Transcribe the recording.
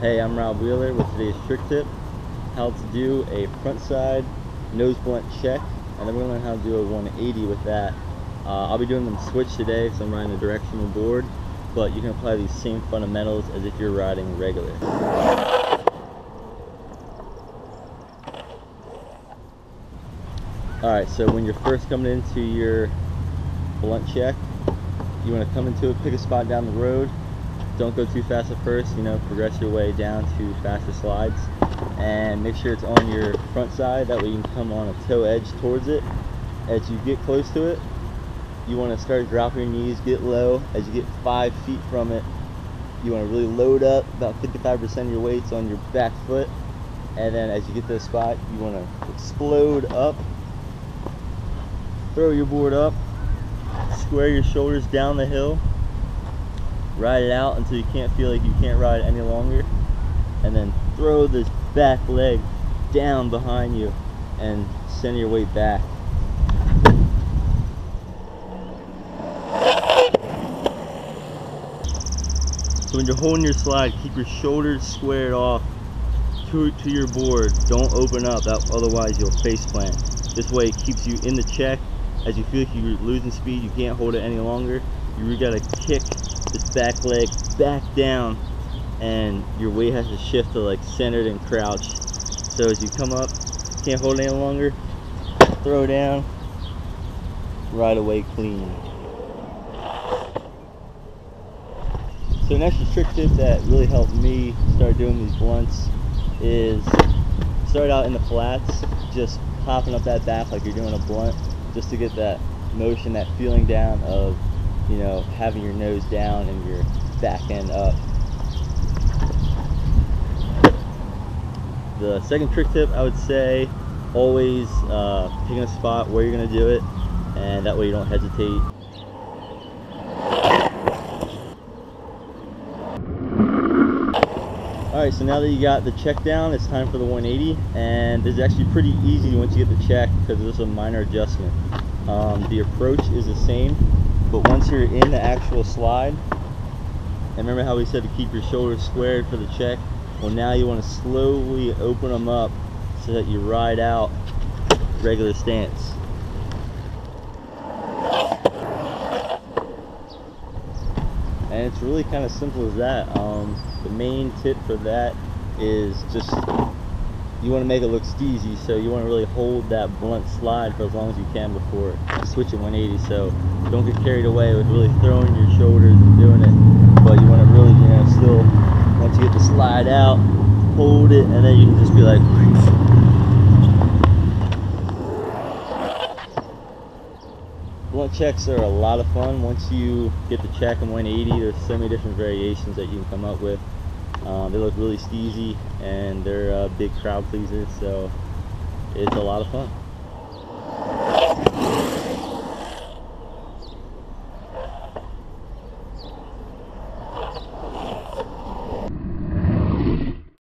Hey, I'm Rob Wheeler with today's trick tip, how to do a front side nose blunt check, and then we're going to learn how to do a 180 with that. I'll be doing them switch today because I'm riding a directional board, but you can apply these same fundamentals as if you're riding regular. Alright, so when you're first coming into your blunt check, you want to come into it, pick a spot down the road. Don't go too fast at first, progress your way down to faster slides, and make sure it's on your front side, that way you can come on a toe edge towards it. As you get close to it, you want to start dropping your knees, get low. As you get 5 feet from it, you want to really load up. About 55% of your weight's on your back foot, and then as you get to the spot, you want to explode up, throw your board up, square your shoulders down the hill, ride it out until you can't feel like you can't ride it any longer, and then throw this back leg down behind you and send your weight back. So when you're holding your slide, keep your shoulders squared off to your board. Don't open up, otherwise you'll face plant. This way it keeps you in the check. As you feel like you're losing speed, you can't hold it any longer, you really gotta kick this back leg back down, and your weight has to shift to like centered and crouched. So as you come up, can't hold it any longer, throw down, ride away clean. So an extra trick tip that really helped me start doing these blunts is start out in the flats, just popping up that back like you're doing a blunt, just to get that motion, that feeling down of having your nose down and your back end up. The second trick tip, I would say, always picking a spot where you're going to do it, and that way you don't hesitate. Alright, so now that you got the check down, it's time for the 180, and it's actually pretty easy once you get the check because there's a minor adjustment. The approach is the same, but once you're in the actual slide, and remember how we said to keep your shoulders squared for the check? Well, now you want to slowly open them up so that you ride out regular stance. And it's really kind of simple as that. The main tip for that is just you want to make it look steezy, so you want to really hold that blunt slide for as long as you can before switching 180. So don't get carried away with really throwing your shoulders and doing it, but you want to really, still, once you get the slide out, hold it, and then you can just be like. Blunt checks are a lot of fun. Once you get the check in 180, there's so many different variations that you can come up with. They look really steezy, and they're big crowd pleasers, so it's a lot of fun.